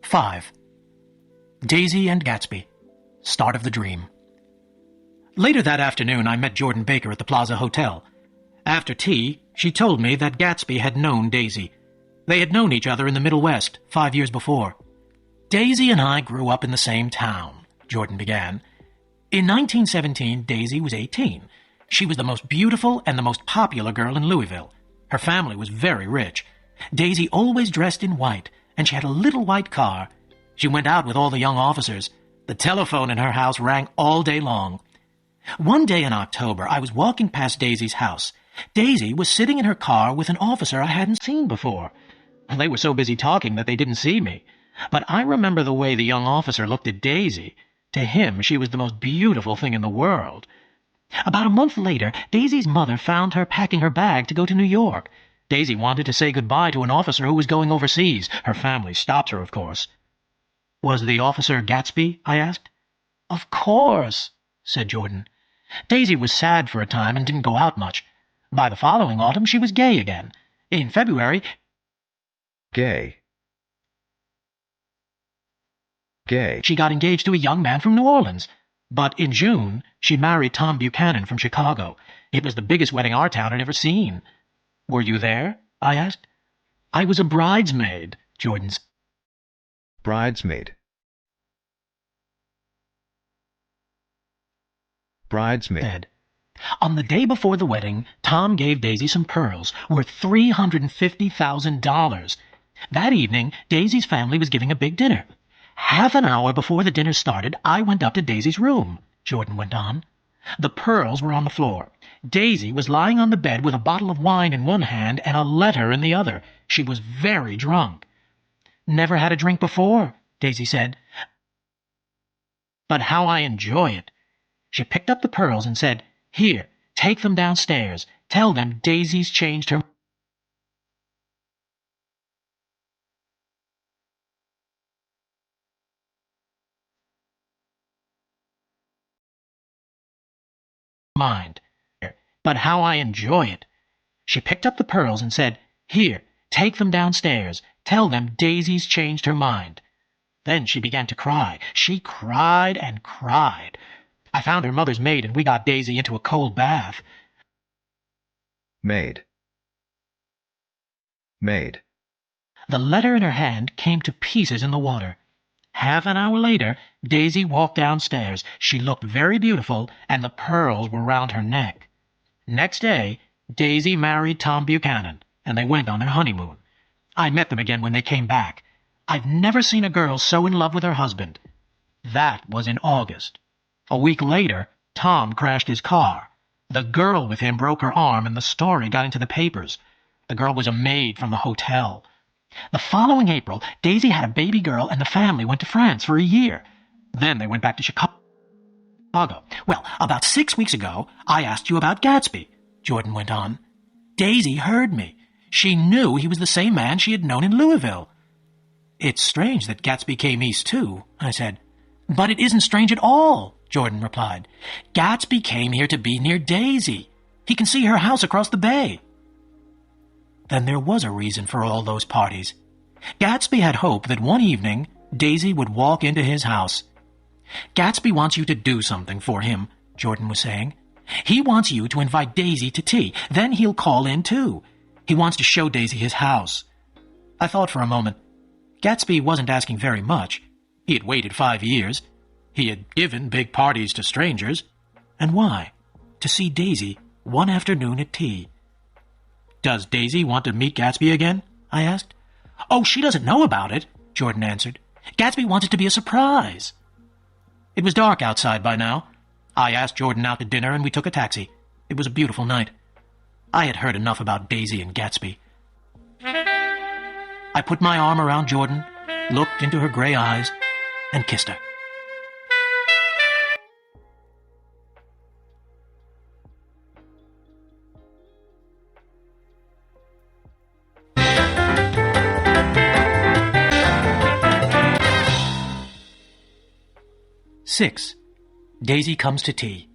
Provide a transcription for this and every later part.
5. Daisy and Gatsby. Start of the dream. Later that afternoon, I met Jordan Baker at the Plaza Hotel. After tea, she told me that Gatsby had known Daisy. They had known each other in the Middle West 5 years before. Daisy and I grew up in the same town, Jordan began. In 1917, Daisy was 18. She was the most beautiful and the most popular girl in Louisville. Her family was very rich. Daisy always dressed in white, and she had a little white car. She went out with all the young officers. The telephone in her house rang all day long. One day in October, I was walking past Daisy's house. Daisy was sitting in her car with an officer I hadn't seen before. They were so busy talking that they didn't see me. But I remember the way the young officer looked at Daisy. To him, she was the most beautiful thing in the world. About a month later, Daisy's mother found her packing her bag to go to New York. Daisy wanted to say goodbye to an officer who was going overseas. Her family stopped her, of course. "Was the officer Gatsby?" I asked. "Of course," said Jordan. Daisy was sad for a time and didn't go out much. By the following autumn, she was gay again. In February... Gay. Gay. She got engaged to a young man from New Orleans. But in June, she married Tom Buchanan from Chicago. It was the biggest wedding our town had ever seen. "Were you there?" I asked. "I was a bridesmaid," Jordan said. Bridesmaid. Bridesmaid. On the day before the wedding, Tom gave Daisy some pearls worth $350,000. That evening, Daisy's family was giving a big dinner. Half an hour before the dinner started, I went up to Daisy's room, Jordan went on. The pearls were on the floor. Daisy was lying on the bed with a bottle of wine in one hand and a letter in the other. She was very drunk. "Never had a drink before," Daisy said. "But how I enjoy it." She picked up the pearls and said, "Here, take them downstairs. Tell them Daisy's changed her mind." But how I enjoy it. She picked up the pearls and said, "Here, take them downstairs. Tell them Daisy's changed her mind." Then she began to cry. She cried and cried. I found her mother's maid, and we got Daisy into a cold bath. Maid. Maid. The letter in her hand came to pieces in the water. Half an hour later, Daisy walked downstairs. She looked very beautiful, and the pearls were round her neck. Next day, Daisy married Tom Buchanan, and they went on their honeymoon. I met them again when they came back. I've never seen a girl so in love with her husband. That was in August. A week later, Tom crashed his car. The girl with him broke her arm, and the story got into the papers. The girl was a maid from the hotel. The following April, Daisy had a baby girl, and the family went to France for a year. Then they went back to Chicago. "Well, about 6 weeks ago, I asked you about Gatsby," Jordan went on. "Daisy heard me. She knew he was the same man she had known in Louisville." "It's strange that Gatsby came east, too," I said. "But it isn't strange at all," Jordan replied. "Gatsby came here to be near Daisy. He can see her house across the bay." Then there was a reason for all those parties. Gatsby had hoped that one evening Daisy would walk into his house. "Gatsby wants you to do something for him," Jordan was saying. "He wants you to invite Daisy to tea. Then he'll call in, too. He wants to show Daisy his house." I thought for a moment. Gatsby wasn't asking very much. He had waited 5 years. He had given big parties to strangers. And why? To see Daisy one afternoon at tea. "Does Daisy want to meet Gatsby again?" I asked. "Oh, she doesn't know about it," Jordan answered. "Gatsby wants it to be a surprise." It was dark outside by now. I asked Jordan out to dinner, and we took a taxi. It was a beautiful night. I had heard enough about Daisy and Gatsby. I put my arm around Jordan, looked into her gray eyes, and kissed her. Six. Daisy comes to tea.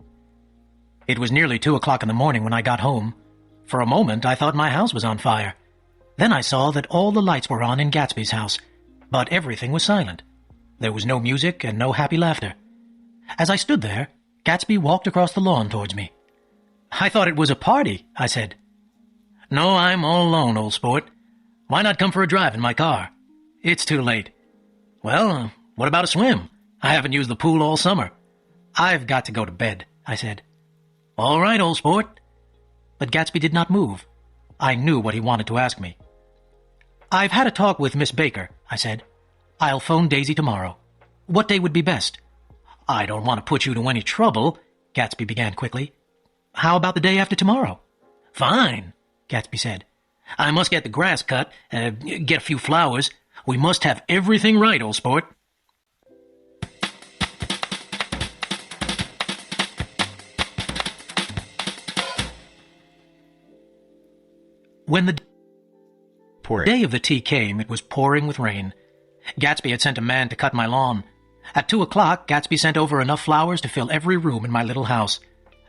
It was nearly 2 o'clock in the morning when I got home. For a moment, I thought my house was on fire. Then I saw that all the lights were on in Gatsby's house. But everything was silent. There was no music and no happy laughter. As I stood there, Gatsby walked across the lawn towards me. "I thought it was a party," I said. "No, I'm all alone, old sport. Why not come for a drive in my car?" "It's too late." "Well, what about a swim? I haven't used the pool all summer." "I've got to go to bed," I said. "All right, old sport." But Gatsby did not move. I knew what he wanted to ask me. "I've had a talk with Miss Baker," I said. "I'll phone Daisy tomorrow. What day would be best?" "I don't want to put you to any trouble," Gatsby began quickly. "How about the day after tomorrow?" "Fine," Gatsby said. "I must get the grass cut, get a few flowers. We must have everything right, old sport." When the day of the tea came, it was pouring with rain. Gatsby had sent a man to cut my lawn. At 2:00, Gatsby sent over enough flowers to fill every room in my little house.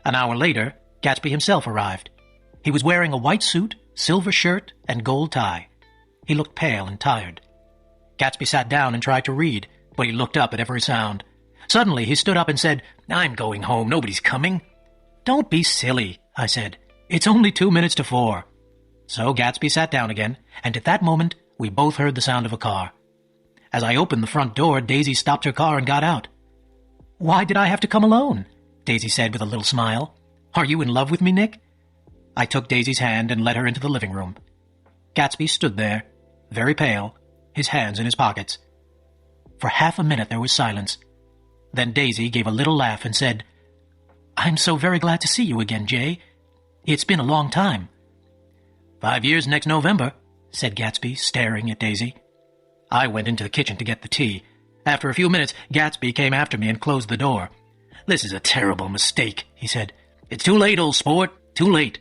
An hour later, Gatsby himself arrived. He was wearing a white suit, silver shirt, and gold tie. He looked pale and tired. Gatsby sat down and tried to read, but he looked up at every sound. Suddenly, he stood up and said, "I'm going home. Nobody's coming." "Don't be silly," I said. "It's only 2 minutes to 4. So Gatsby sat down again, and at that moment, we both heard the sound of a car. As I opened the front door, Daisy stopped her car and got out. "Why did I have to come alone?" Daisy said with a little smile. "Are you in love with me, Nick?" I took Daisy's hand and led her into the living room. Gatsby stood there, very pale, his hands in his pockets. For half a minute there was silence. Then Daisy gave a little laugh and said, "I'm so very glad to see you again, Jay. It's been a long time." 5 years next November, said Gatsby, staring at Daisy. I went into the kitchen to get the tea. After a few minutes, Gatsby came after me and closed the door. "This is a terrible mistake," he said. "It's too late, old sport, too late."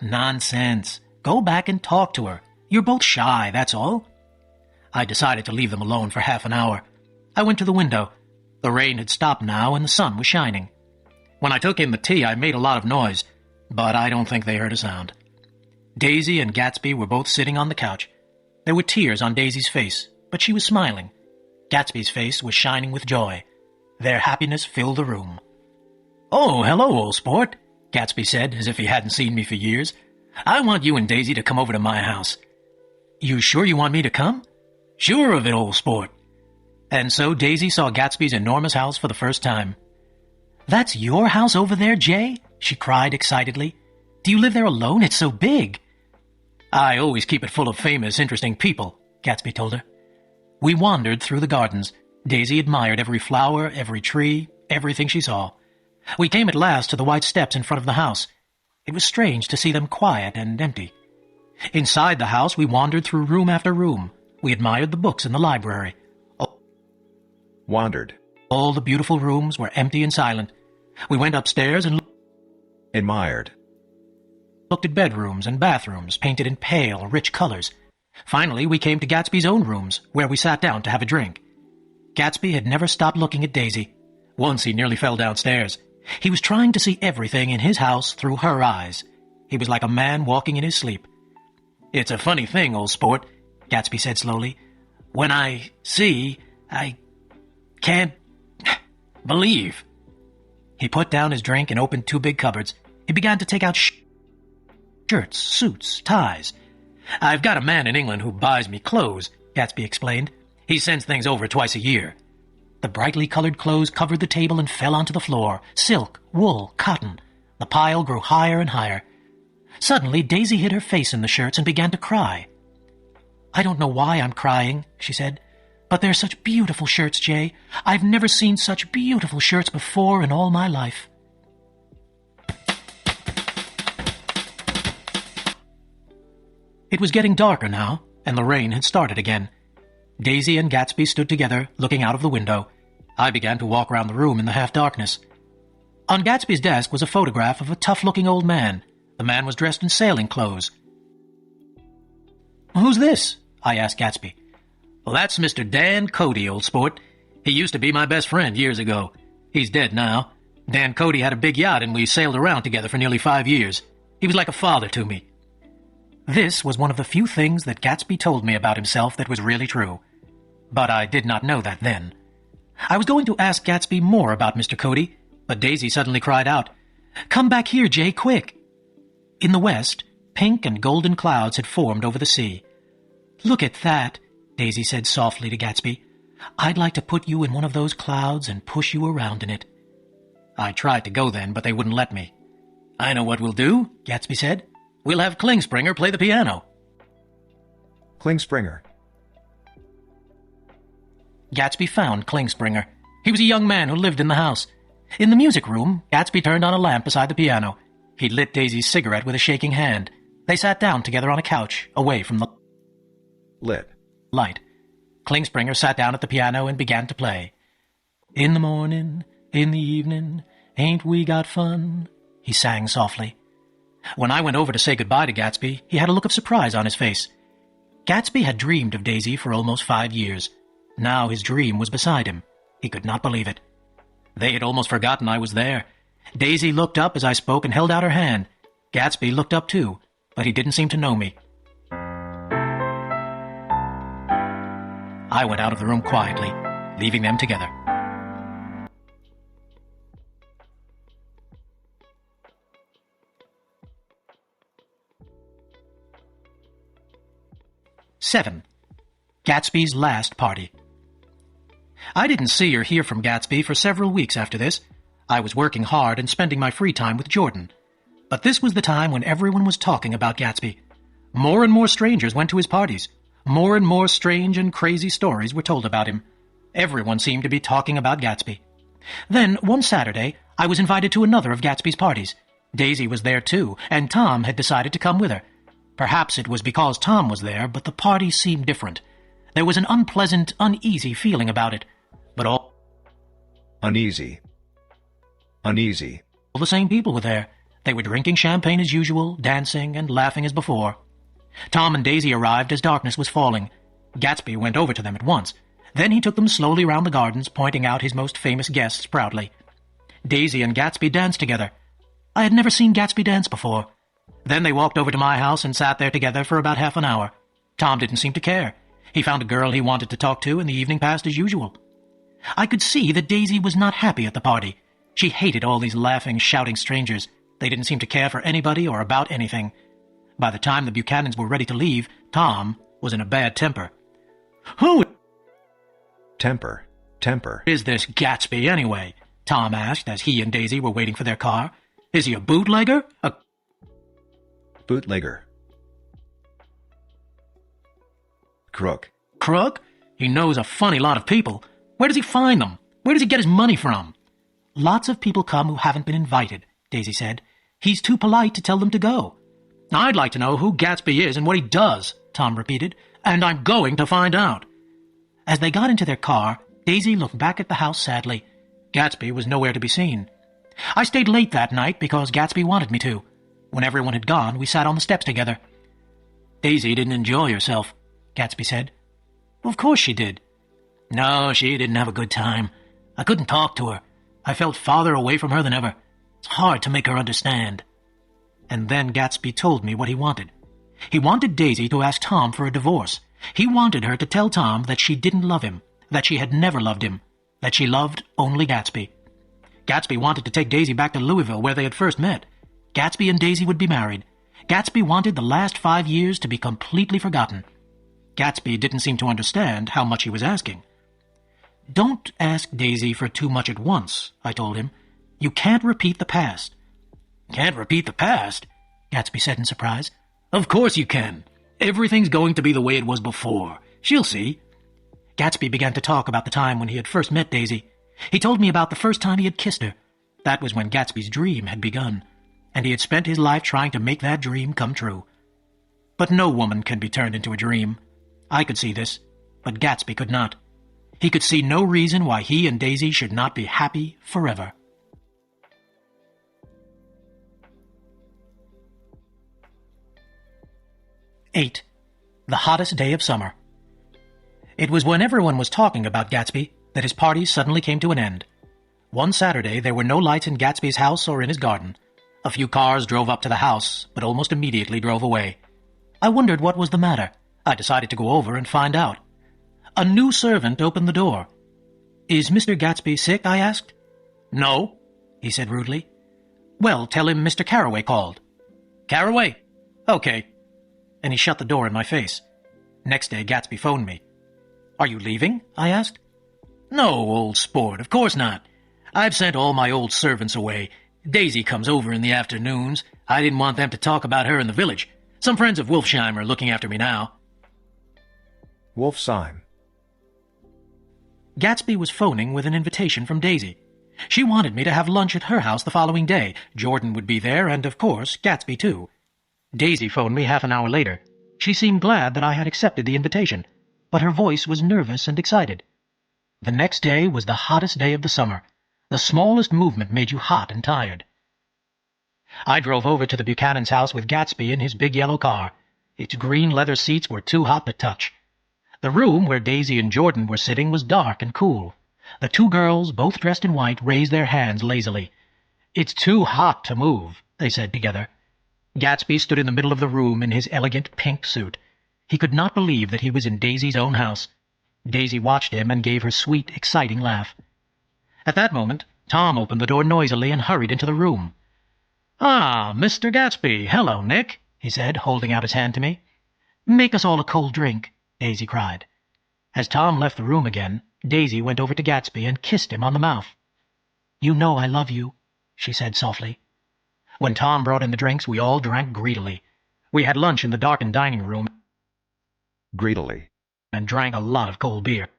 "Nonsense. Go back and talk to her. You're both shy, that's all." I decided to leave them alone for half an hour. I went to the window. The rain had stopped now and the sun was shining. When I took in the tea, I made a lot of noise, but I don't think they heard a sound. Daisy and Gatsby were both sitting on the couch. There were tears on Daisy's face, but she was smiling. Gatsby's face was shining with joy. Their happiness filled the room. "Oh, hello, old sport," Gatsby said, as if he hadn't seen me for years. "I want you and Daisy to come over to my house." "You sure you want me to come?" "Sure of it, old sport." And so Daisy saw Gatsby's enormous house for the first time. "That's your house over there, Jay?" she cried excitedly. "Do you live there alone? It's so big." "I always keep it full of famous, interesting people," Gatsby told her. We wandered through the gardens. Daisy admired every flower, every tree, everything she saw. We came at last to the white steps in front of the house. It was strange to see them quiet and empty. Inside the house, we wandered through room after room. We admired the books in the library. Wandered. All the beautiful rooms were empty and silent. We went upstairs and Admired. looked at bedrooms and bathrooms painted in pale, rich colors. Finally, we came to Gatsby's own rooms, where we sat down to have a drink. Gatsby had never stopped looking at Daisy. Once he nearly fell downstairs. He was trying to see everything in his house through her eyes. He was like a man walking in his sleep. "It's a funny thing, old sport," Gatsby said slowly. "When I see, I can't believe." He put down his drink and opened 2 big cupboards. He began to take out shirts, suits, ties. "I've got a man in England who buys me clothes," Gatsby explained. "He sends things over twice a year." The brightly colored clothes covered the table and fell onto the floor. Silk, wool, cotton. The pile grew higher and higher. Suddenly, Daisy hid her face in the shirts and began to cry. "I don't know why I'm crying," she said, "but they're such beautiful shirts, Jay. I've never seen such beautiful shirts before in all my life." It was getting darker now, and the rain had started again. Daisy and Gatsby stood together, looking out of the window. I began to walk around the room in the half-darkness. On Gatsby's desk was a photograph of a tough-looking old man. The man was dressed in sailing clothes. "Who's this?" I asked Gatsby. "Well, that's Mr. Dan Cody, old sport. He used to be my best friend years ago. He's dead now. Dan Cody had a big yacht, and we sailed around together for nearly 5 years. He was like a father to me." This was one of the few things that Gatsby told me about himself that was really true. But I did not know that then. I was going to ask Gatsby more about Mr. Cody, but Daisy suddenly cried out, "Come back here, Jay, quick!" In the west, pink and golden clouds had formed over the sea. "Look at that," Daisy said softly to Gatsby. "I'd like to put you in one of those clouds and push you around in it." I tried to go then, but they wouldn't let me. "I know what we'll do," Gatsby said. "We'll have Klingspringer play the piano." Klingspringer. Gatsby found Klingspringer. He was a young man who lived in the house. In the music room, Gatsby turned on a lamp beside the piano. He lit Daisy's cigarette with a shaking hand. They sat down together on a couch, away from the Lit. light. Klingspringer sat down at the piano and began to play. "In the morning, in the evening, ain't we got fun?" he sang softly. When I went over to say goodbye to Gatsby, he had a look of surprise on his face. Gatsby had dreamed of Daisy for almost 5 years. Now his dream was beside him. He could not believe it. They had almost forgotten I was there. Daisy looked up as I spoke and held out her hand. Gatsby looked up too, but he didn't seem to know me. I went out of the room quietly, leaving them together. Seven. Gatsby's last party. I didn't see or hear from Gatsby for several weeks after this. I was working hard and spending my free time with Jordan. But this was the time when everyone was talking about Gatsby. More and more strangers went to his parties. More and more strange and crazy stories were told about him. Everyone seemed to be talking about Gatsby. Then, one Saturday, I was invited to another of Gatsby's parties. Daisy was there too, and Tom had decided to come with her. Perhaps it was because Tom was there, but the party seemed different. There was an unpleasant, uneasy feeling about it. But all Uneasy. Uneasy. the same people were there. They were drinking champagne as usual, dancing and laughing as before. Tom and Daisy arrived as darkness was falling. Gatsby went over to them at once. Then he took them slowly round the gardens, pointing out his most famous guests proudly. Daisy and Gatsby danced together. I had never seen Gatsby dance before. Then they walked over to my house and sat there together for about half an hour. Tom didn't seem to care. He found a girl he wanted to talk to, and the evening passed as usual. I could see that Daisy was not happy at the party. She hated all these laughing, shouting strangers. They didn't seem to care for anybody or about anything. By the time the Buchanans were ready to leave, Tom was in a bad temper. "Who Temper. Temper. is this Gatsby, anyway?" Tom asked as he and Daisy were waiting for their car. "Is he a bootlegger? A Bootlegger. Crook. crook? He knows a funny lot of people. Where does he find them? Where does he get his money from?" "Lots of people come who haven't been invited," Daisy said. "He's too polite to tell them to go." "I'd like to know who Gatsby is and what he does," Tom repeated, "and I'm going to find out." As they got into their car, Daisy looked back at the house sadly. Gatsby was nowhere to be seen. I stayed late that night because Gatsby wanted me to. When everyone had gone, we sat on the steps together. "Daisy didn't enjoy herself," Gatsby said. "Of course she did." "No, she didn't have a good time. I couldn't talk to her. I felt farther away from her than ever. It's hard to make her understand." And then Gatsby told me what he wanted. He wanted Daisy to ask Tom for a divorce. He wanted her to tell Tom that she didn't love him, that she had never loved him, that she loved only Gatsby. Gatsby wanted to take Daisy back to Louisville where they had first met. Gatsby and Daisy would be married. Gatsby wanted the last 5 years to be completely forgotten. Gatsby didn't seem to understand how much he was asking. "Don't ask Daisy for too much at once," I told him. "You can't repeat the past." "Can't repeat the past?" Gatsby said in surprise. "Of course you can. Everything's going to be the way it was before. She'll see." Gatsby began to talk about the time when he had first met Daisy. He told me about the first time he had kissed her. That was when Gatsby's dream had begun, and he had spent his life trying to make that dream come true. But no woman can be turned into a dream. I could see this, but Gatsby could not. He could see no reason why he and Daisy should not be happy forever. 8. The hottest day of summer. It was when everyone was talking about Gatsby that his party suddenly came to an end. One Saturday there were no lights in Gatsby's house or in his garden. A few cars drove up to the house, but almost immediately drove away. I wondered what was the matter. I decided to go over and find out. A new servant opened the door. "Is Mr. Gatsby sick?" I asked. "No," he said rudely. "Well, tell him Mr. Carroway called." "Carroway? Okay." And he shut the door in my face. Next day, Gatsby phoned me. "Are you leaving?" I asked. "No, old sport, of course not. I've sent all my old servants away. Daisy comes over in the afternoons. I didn't want them to talk about her in the village. Some friends of Wolfsheim are looking after me now." Wolfsheim. Gatsby was phoning with an invitation from Daisy. She wanted me to have lunch at her house the following day. Jordan would be there, and, of course, Gatsby too. Daisy phoned me half an hour later. She seemed glad that I had accepted the invitation, but her voice was nervous and excited. The next day was the hottest day of the summer. The smallest movement made you hot and tired. I drove over to the Buchanan's house with Gatsby in his big yellow car. Its green leather seats were too hot to touch. The room where Daisy and Jordan were sitting was dark and cool. The two girls, both dressed in white, raised their hands lazily. "It's too hot to move," they said together. Gatsby stood in the middle of the room in his elegant pink suit. He could not believe that he was in Daisy's own house. Daisy watched him and gave her sweet, exciting laugh. At that moment, Tom opened the door noisily and hurried into the room. "Ah, Mr. Gatsby, hello, Nick," he said, holding out his hand to me. "Make us all a cold drink," Daisy cried. As Tom left the room again, Daisy went over to Gatsby and kissed him on the mouth. "You know I love you," she said softly. When Tom brought in the drinks, we all drank greedily. We had lunch in the darkened dining room Greedily. and drank a lot of cold beer.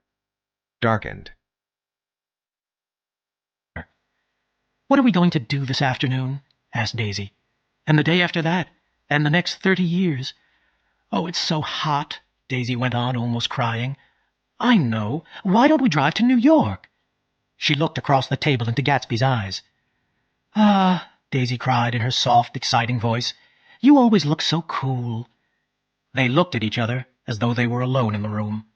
Darkened. "What are we going to do this afternoon?" asked Daisy. "And the day after that? And the next 30 years? Oh, it's so hot," Daisy went on, almost crying. "I know. Why don't we drive to New York?" She looked across the table into Gatsby's eyes. "Ah," Daisy cried in her soft, exciting voice, "you always look so cool." They looked at each other as though they were alone in the room.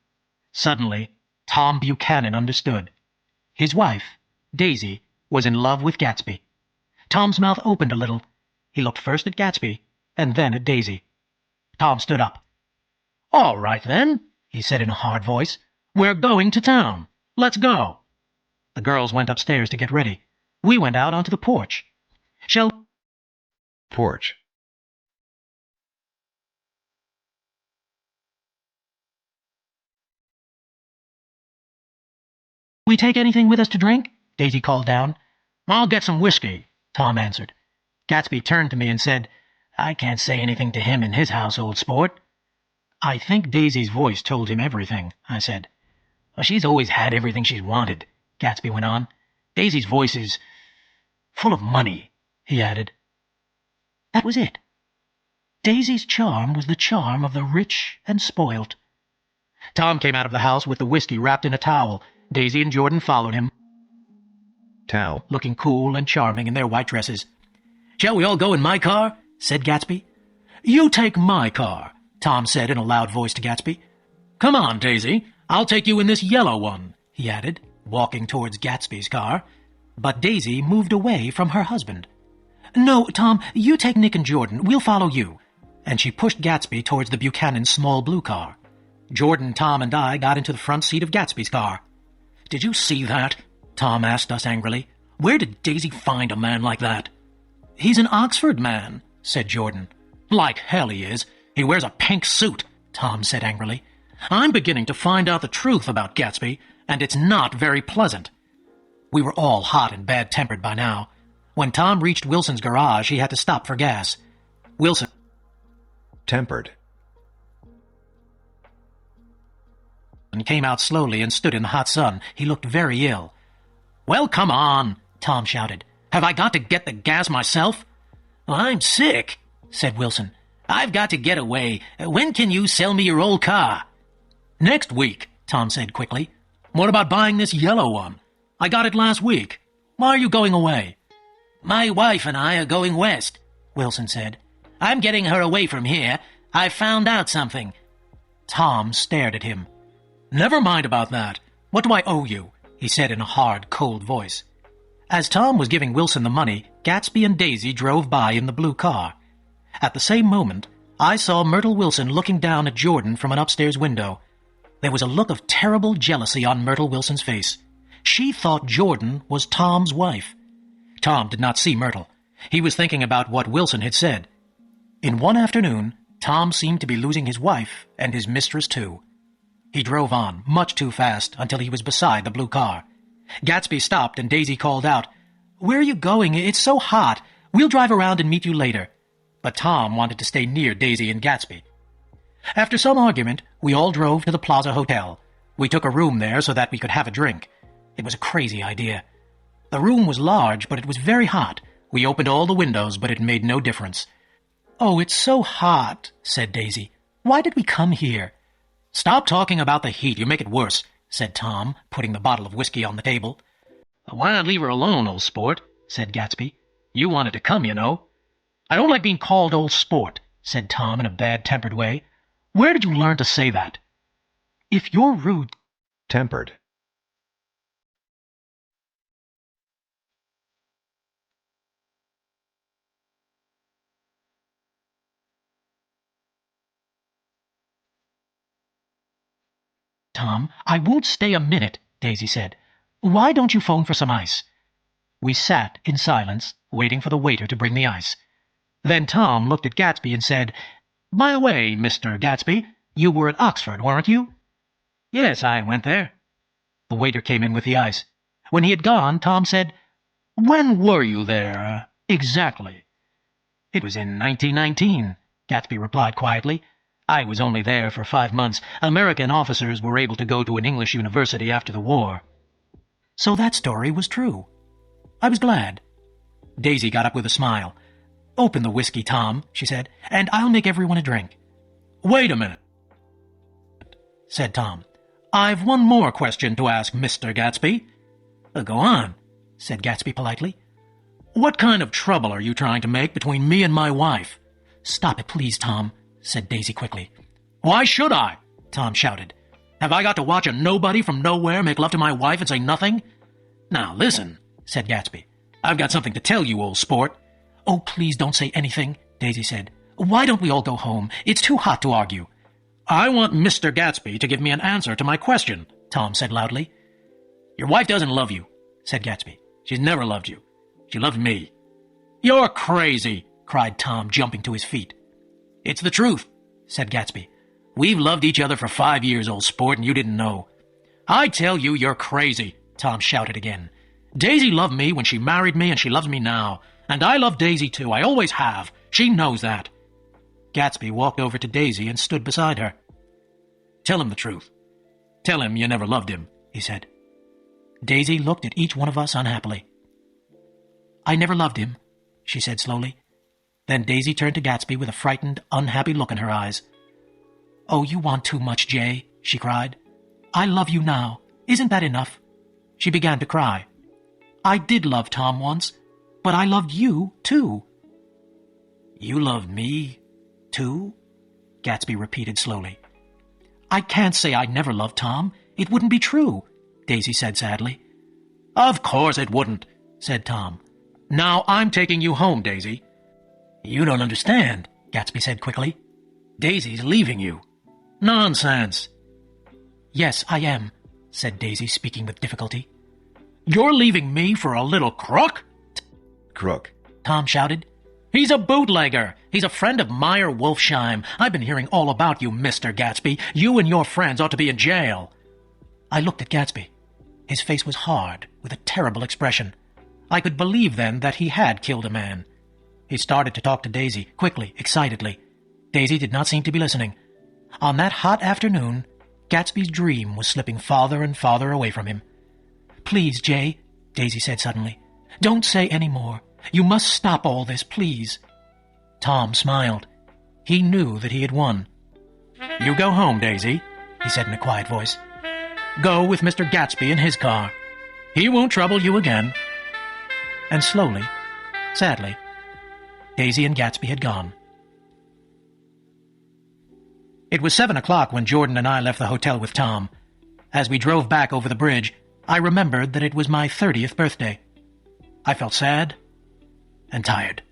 Suddenly, Tom Buchanan understood. His wife, Daisy, was in love with Gatsby. Tom's mouth opened a little. He looked first at Gatsby, and then at Daisy. Tom stood up. "All right, then," he said in a hard voice. "We're going to town. Let's go." The girls went upstairs to get ready. We went out onto the porch. "Shall Porch. we take anything with us to drink?" Daisy called down. "I'll get some whiskey," Tom answered. Gatsby turned to me and said, "I can't say anything to him in his house, old sport." "I think Daisy's voice told him everything," I said. "Well, she's always had everything she's wanted," Gatsby went on. "Daisy's voice is full of money," he added. That was it. Daisy's charm was the charm of the rich and spoilt. Tom came out of the house with the whiskey wrapped in a towel. Daisy and Jordan followed him, Towel. looking cool and charming in their white dresses. "Shall we all go in my car?" said Gatsby. "You take my car," Tom said in a loud voice to Gatsby. "Come on, Daisy. I'll take you in this yellow one," he added, walking towards Gatsby's car. But Daisy moved away from her husband. "No, Tom, you take Nick and Jordan. We'll follow you." And she pushed Gatsby towards the Buchanan small blue car. Jordan, Tom, and I got into the front seat of Gatsby's car. "Did you see that?" Tom asked us angrily. "Where did Daisy find a man like that?" "He's an Oxford man," said Jordan. "Like hell he is. He wears a pink suit," Tom said angrily. "I'm beginning to find out the truth about Gatsby, and it's not very pleasant." We were all hot and bad-tempered by now. When Tom reached Wilson's garage, he had to stop for gas. Wilson Tempered. came out slowly and stood in the hot sun. He looked very ill. "Well, come on," Tom shouted. "Have I got to get the gas myself?" "I'm sick," said Wilson. "I've got to get away. When can you sell me your old car?" "Next week," Tom said quickly. "What about buying this yellow one? I got it last week. Why are you going away?" "My wife and I are going west," Wilson said. "I'm getting her away from here. I found out something." Tom stared at him. "Never mind about that. What do I owe you?" he said in a hard, cold voice. As Tom was giving Wilson the money, Gatsby and Daisy drove by in the blue car. At the same moment, I saw Myrtle Wilson looking down at Jordan from an upstairs window. There was a look of terrible jealousy on Myrtle Wilson's face. She thought Jordan was Tom's wife. Tom did not see Myrtle. He was thinking about what Wilson had said. In one afternoon, Tom seemed to be losing his wife and his mistress too. He drove on, much too fast, until he was beside the blue car. Gatsby stopped and Daisy called out, "Where are you going? It's so hot. We'll drive around and meet you later." But Tom wanted to stay near Daisy and Gatsby. After some argument, we all drove to the Plaza Hotel. We took a room there so that we could have a drink. It was a crazy idea. The room was large, but it was very hot. We opened all the windows, but it made no difference. "Oh, it's so hot," said Daisy. "Why did we come here?" "Stop talking about the heat. You make it worse," said Tom, putting the bottle of whiskey on the table. "Why not leave her alone, old sport?" said Gatsby. "You wanted to come, you know." "I don't like being called old sport," said Tom in a bad-tempered way. "Where did you learn to say that?" "If you're rude—" Tempered. "Tom, I won't stay a minute," Daisy said. "Why don't you phone for some ice?" We sat in silence, waiting for the waiter to bring the ice. Then Tom looked at Gatsby and said, "By the way, Mr. Gatsby, you were at Oxford, weren't you?" "Yes, I went there." The waiter came in with the ice. When he had gone, Tom said, "When were you there, exactly?" "It was in 1919, Gatsby replied quietly. "I was only there for 5 months. American officers were able to go to an English university after the war." So that story was true. I was glad. Daisy got up with a smile. "Open the whiskey, Tom," she said, "and I'll make everyone a drink." "Wait a minute," said Tom. "I've one more question to ask Mr. Gatsby." "Go on," said Gatsby politely. "What kind of trouble are you trying to make between me and my wife?" "Stop it, please, Tom," said Daisy quickly. "Why should I?" Tom shouted. "Have I got to watch a nobody from nowhere make love to my wife and say nothing?" "Now listen," said Gatsby. "I've got something to tell you, old sport." "Oh, please don't say anything," Daisy said. "Why don't we all go home? It's too hot to argue." "I want Mr. Gatsby to give me an answer to my question," Tom said loudly. "Your wife doesn't love you," said Gatsby. "She's never loved you. She loved me." "You're crazy," cried Tom, jumping to his feet. "It's the truth," said Gatsby. "We've loved each other for 5 years, old sport, and you didn't know." "I tell you, you're crazy," Tom shouted again. "Daisy loved me when she married me, and she loves me now. And I love Daisy, too. I always have. She knows that." Gatsby walked over to Daisy and stood beside her. "Tell him the truth. Tell him you never loved him," he said. Daisy looked at each one of us unhappily. "I never loved him," she said slowly. Then Daisy turned to Gatsby with a frightened, unhappy look in her eyes. "Oh, you want too much, Jay," she cried. "I love you now. Isn't that enough?" She began to cry. "I did love Tom once, but I loved you, too." "You loved me, too?" Gatsby repeated slowly. "I can't say I never loved Tom. It wouldn't be true," Daisy said sadly. "Of course it wouldn't," said Tom. "Now I'm taking you home, Daisy." "You don't understand," Gatsby said quickly. "Daisy's leaving you." "Nonsense." "Yes, I am," said Daisy, speaking with difficulty. "You're leaving me for a little crook?" Crook. Tom shouted. "He's a bootlegger. He's a friend of Meyer Wolfsheim. I've been hearing all about you, Mr. Gatsby. You and your friends ought to be in jail." I looked at Gatsby. His face was hard, with a terrible expression. I could believe then that he had killed a man. He started to talk to Daisy, quickly, excitedly. Daisy did not seem to be listening. On that hot afternoon, Gatsby's dream was slipping farther and farther away from him. "Please, Jay," Daisy said suddenly. "Don't say any more. You must stop all this, please." Tom smiled. He knew that he had won. "You go home, Daisy," he said in a quiet voice. "Go with Mr. Gatsby in his car. He won't trouble you again." And slowly, sadly, Daisy and Gatsby had gone. It was 7 o'clock when Jordan and I left the hotel with Tom. As we drove back over the bridge, I remembered that it was my 30th birthday. I felt sad and tired.